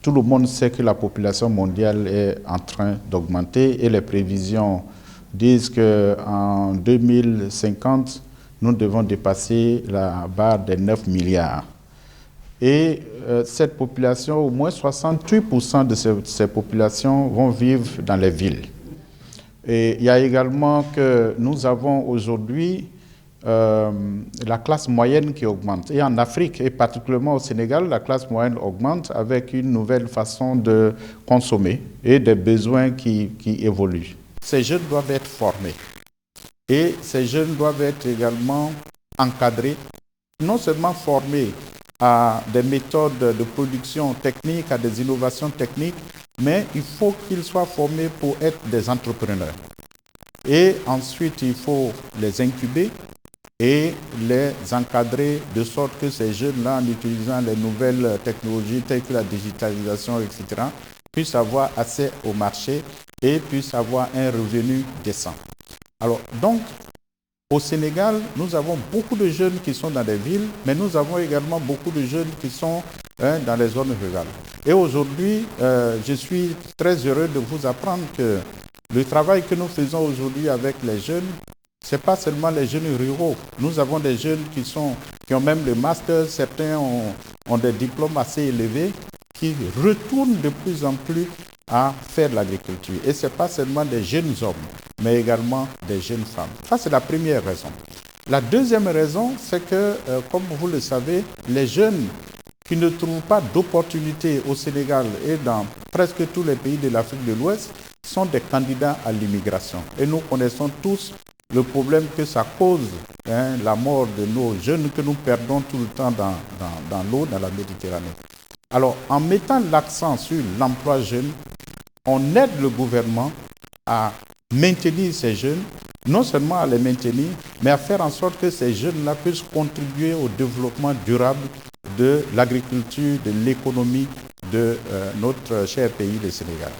tout le monde sait que la population mondiale est en train d'augmenter et les prévisions disent qu'en 2050, nous devons dépasser la barre des 9 milliards. Et cette population, au moins 68% de ces populations vont vivre dans les villes. Et il y a également que nous avons aujourd'hui la classe moyenne qui augmente. Et en Afrique, et particulièrement au Sénégal, la classe moyenne augmente avec une nouvelle façon de consommer et des besoins qui évoluent. Ces jeunes doivent être formés. Et ces jeunes doivent être également encadrés, non seulement formés à des méthodes de production technique, à des innovations techniques, mais il faut qu'ils soient formés pour être des entrepreneurs. Et ensuite, il faut les incuber et les encadrer de sorte que ces jeunes-là, en utilisant les nouvelles technologies telles que la digitalisation, etc., puissent avoir accès au marché et puissent avoir un revenu décent. Alors, donc, au Sénégal, nous avons beaucoup de jeunes qui sont dans des villes, mais nous avons également beaucoup de jeunes qui sont dans les zones rurales. Et aujourd'hui, je suis très heureux de vous apprendre que le travail que nous faisons aujourd'hui avec les jeunes, ce n'est pas seulement les jeunes ruraux. Nous avons des jeunes qui ont même le master, certains ont des diplômes assez élevés, qui retournent de plus en plus à faire de l'agriculture. Et ce n'est pas seulement des jeunes hommes, mais également des jeunes femmes. Ça, c'est la première raison. La deuxième raison, c'est que, comme vous le savez, les jeunes qui ne trouvent pas d'opportunités au Sénégal et dans presque tous les pays de l'Afrique de l'Ouest sont des candidats à l'immigration. Et nous connaissons tous le problème que ça cause, la mort de nos jeunes que nous perdons tout le temps dans l'eau, dans la Méditerranée. Alors, en mettant l'accent sur l'emploi jeune, on aide le gouvernement à maintenir ces jeunes, non seulement à les maintenir, mais à faire en sorte que ces jeunes-là puissent contribuer au développement durable de l'agriculture, de l'économie de notre cher pays, le Sénégal.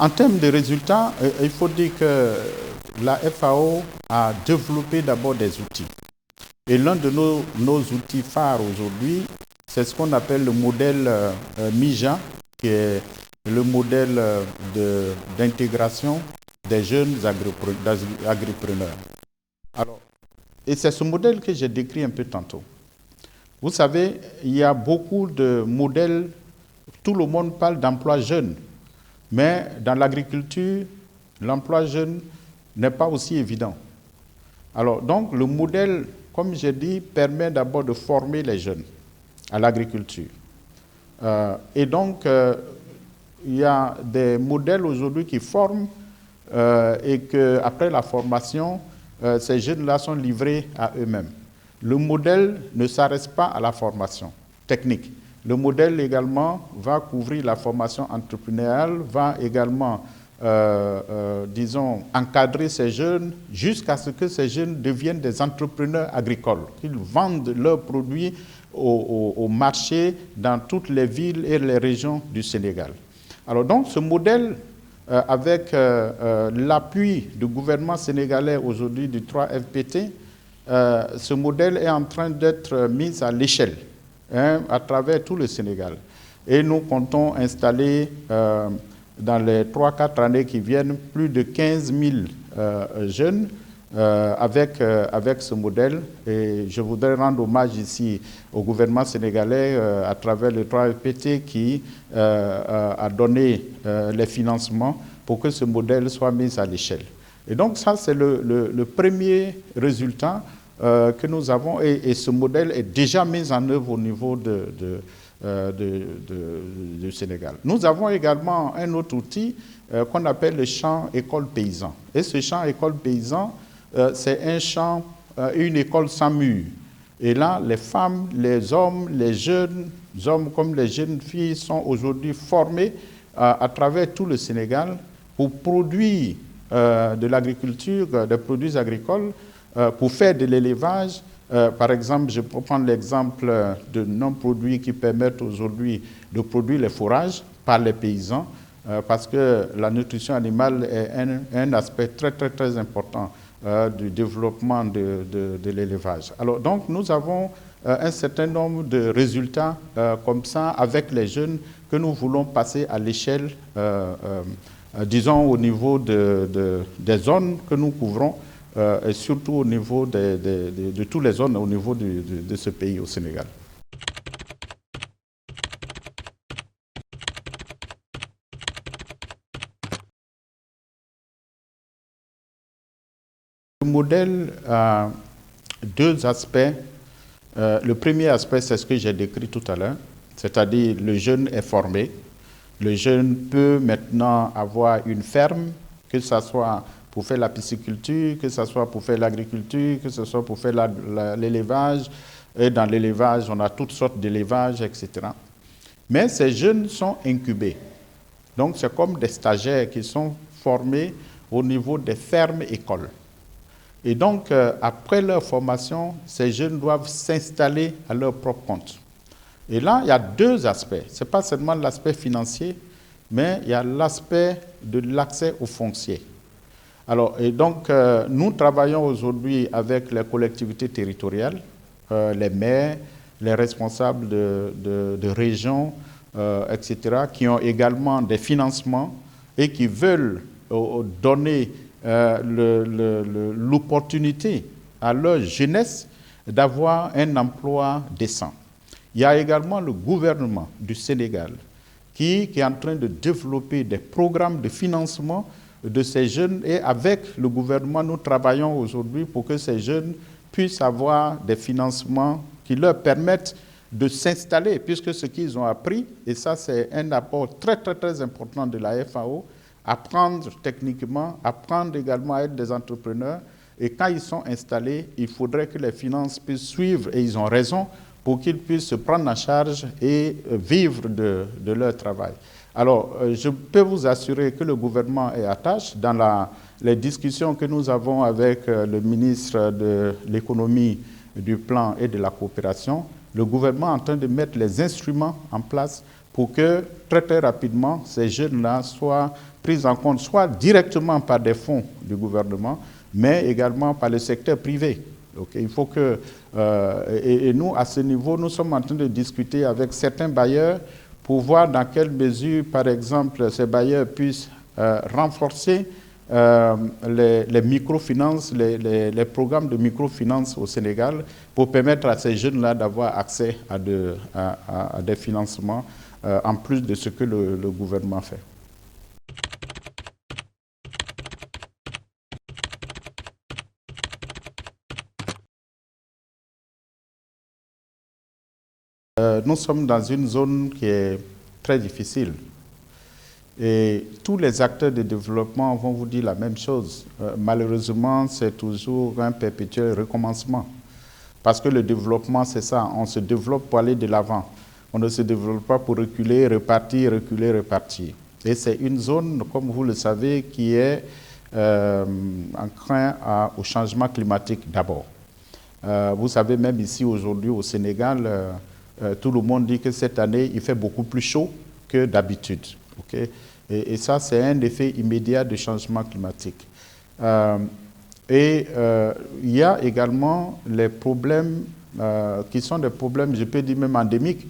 En termes de résultats, il faut dire que la FAO a développé d'abord des outils. Et l'un de nos outils phares aujourd'hui, c'est ce qu'on appelle le modèle MIJA, qui est le modèle d'intégration des jeunes agripreneurs. Alors, et c'est ce modèle que j'ai décrit un peu tantôt. Vous savez, il y a beaucoup de modèles, tout le monde parle d'emploi jeune. Mais dans l'agriculture, l'emploi jeune n'est pas aussi évident. Alors, donc, le modèle, comme j'ai dit, permet d'abord de former les jeunes à l'agriculture. Et donc, il y a des modèles aujourd'hui qui forment et qu'après la formation, ces jeunes-là sont livrés à eux-mêmes. Le modèle ne s'arrête pas à la formation technique. Le modèle également va couvrir la formation entrepreneuriale, va également, disons, encadrer ces jeunes jusqu'à ce que ces jeunes deviennent des entrepreneurs agricoles, qu'ils vendent leurs produits au marché dans toutes les villes et les régions du Sénégal. Alors donc ce modèle, avec l'appui du gouvernement sénégalais aujourd'hui du 3FPT, ce modèle est en train d'être mis à l'échelle à travers tout le Sénégal. Et nous comptons installer dans les 3-4 années qui viennent plus de 15 000 jeunes avec ce modèle. Et je voudrais rendre hommage ici au gouvernement sénégalais à travers le 3FPT qui a donné les financements pour que ce modèle soit mis à l'échelle. Et donc ça, c'est le premier résultat que nous avons, et ce modèle est déjà mis en œuvre au niveau du Sénégal. Nous avons également un autre outil qu'on appelle le champ école paysan. Et ce champ école paysan, c'est un champ, une école sans mur. Et là, les femmes, les hommes, les jeunes hommes comme les jeunes filles sont aujourd'hui formés à travers tout le Sénégal pour produire de l'agriculture, des produits agricoles, pour faire de l'élevage. Par exemple, je peux prendre l'exemple de non-produits qui permettent aujourd'hui de produire les fourrages par les paysans. parce que la nutrition animale est un aspect très, très, très important du développement de l'élevage. Alors, donc, nous avons un certain nombre de résultats comme ça avec les jeunes que nous voulons passer à l'échelle, disons, au niveau des zones que nous couvrons et surtout au niveau de toutes les zones au niveau de ce pays, au Sénégal. Le modèle a deux aspects. Le premier aspect, c'est ce que j'ai décrit tout à l'heure, c'est-à-dire le jeune est formé. Le jeune peut maintenant avoir une ferme, que ce soit pour faire la pisciculture, que ce soit pour faire l'agriculture, que ce soit pour faire l'élevage. Et dans l'élevage, on a toutes sortes d'élevages, etc. Mais ces jeunes sont incubés. Donc, c'est comme des stagiaires qui sont formés au niveau des fermes-écoles. Et donc, après leur formation, ces jeunes doivent s'installer à leur propre compte. Et là, il y a deux aspects. Ce n'est pas seulement l'aspect financier, mais il y a l'aspect de l'accès au foncier. Alors, et donc, nous travaillons aujourd'hui avec les collectivités territoriales, les maires, les responsables de régions, etc., qui ont également des financements et qui veulent donner l'opportunité à leur jeunesse d'avoir un emploi décent. Il y a également le gouvernement du Sénégal qui est en train de développer des programmes de financement de ces jeunes et avec le gouvernement, nous travaillons aujourd'hui pour que ces jeunes puissent avoir des financements qui leur permettent de s'installer, puisque ce qu'ils ont appris, et ça c'est un apport très très très important de la FAO, apprendre techniquement, apprendre également à être des entrepreneurs. Et quand ils sont installés, il faudrait que les finances puissent suivre, et ils ont raison, pour qu'ils puissent se prendre en charge et vivre de leur travail. Alors, je peux vous assurer que le gouvernement est attaché dans les discussions que nous avons avec le ministre de l'économie, du plan et de la coopération. Le gouvernement est en train de mettre les instruments en place pour que très très rapidement ces jeunes-là soient pris en compte, soit directement par des fonds du gouvernement, mais également par le secteur privé. Okay, il faut que, et nous, à ce niveau, nous sommes en train de discuter avec certains bailleurs pour voir dans quelle mesure, par exemple, ces bailleurs puissent renforcer les microfinances, les programmes de microfinance au Sénégal pour permettre à ces jeunes-là d'avoir accès à des financements en plus de ce que le gouvernement fait. Nous sommes dans une zone qui est très difficile. Et tous les acteurs de développement vont vous dire la même chose. Malheureusement, c'est toujours un perpétuel recommencement. Parce que le développement, c'est ça. On se développe pour aller de l'avant. On ne se développe pas pour reculer, repartir, reculer, repartir. Et c'est une zone, comme vous le savez, qui est enclin au changement climatique d'abord. Vous savez, même ici, aujourd'hui, au Sénégal, tout le monde dit que cette année, il fait beaucoup plus chaud que d'habitude. Okay? Et ça, c'est un effet immédiat du changement climatique. Il y a également les problèmes qui sont des problèmes, je peux dire même endémiques.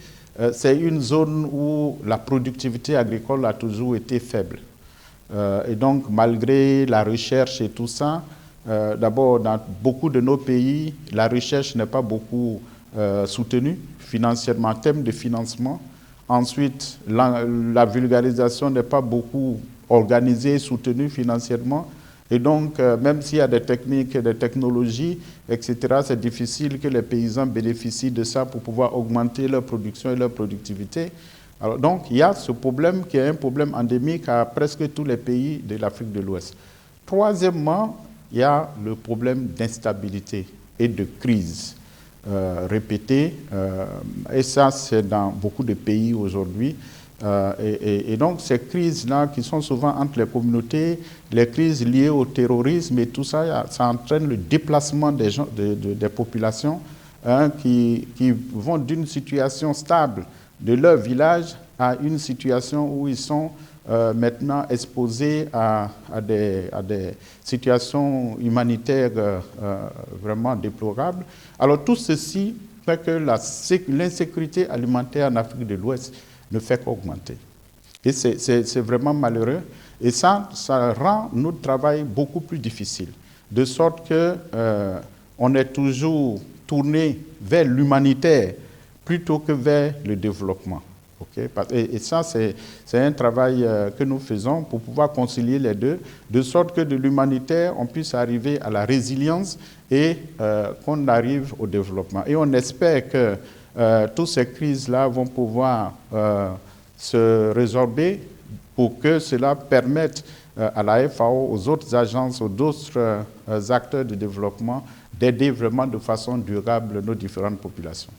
C'est une zone où la productivité agricole a toujours été faible. Et donc, malgré la recherche et tout ça, d'abord, dans beaucoup de nos pays, la recherche n'est pas beaucoup soutenue financièrement, en termes de financement. Ensuite, la vulgarisation n'est pas beaucoup organisée, soutenue financièrement. Et donc, même s'il y a des techniques, des technologies, etc., c'est difficile que les paysans bénéficient de ça pour pouvoir augmenter leur production et leur productivité. Alors, donc, il y a ce problème qui est un problème endémique à presque tous les pays de l'Afrique de l'Ouest. Troisièmement, il y a le problème d'instabilité et de crise répétée. Et ça, c'est dans beaucoup de pays aujourd'hui. Et donc, ces crises-là qui sont souvent entre les communautés, les crises liées au terrorisme et tout ça, ça entraîne le déplacement des gens, des populations qui vont d'une situation stable de leur village à une situation où ils sont maintenant exposés à des situations humanitaires vraiment déplorables. Alors tout ceci fait que l'insécurité alimentaire en Afrique de l'Ouest ne fait qu'augmenter. Et c'est vraiment malheureux. Et ça rend notre travail beaucoup plus difficile. De sorte qu'on est toujours tourné vers l'humanitaire plutôt que vers le développement. Okay? Et ça, c'est un travail que nous faisons pour pouvoir concilier les deux, de sorte que de l'humanitaire, on puisse arriver à la résilience et qu'on arrive au développement. Et on espère que toutes ces crises-là vont pouvoir se résorber pour que cela permette à la FAO, aux autres agences, aux autres acteurs de développement, d'aider vraiment de façon durable nos différentes populations.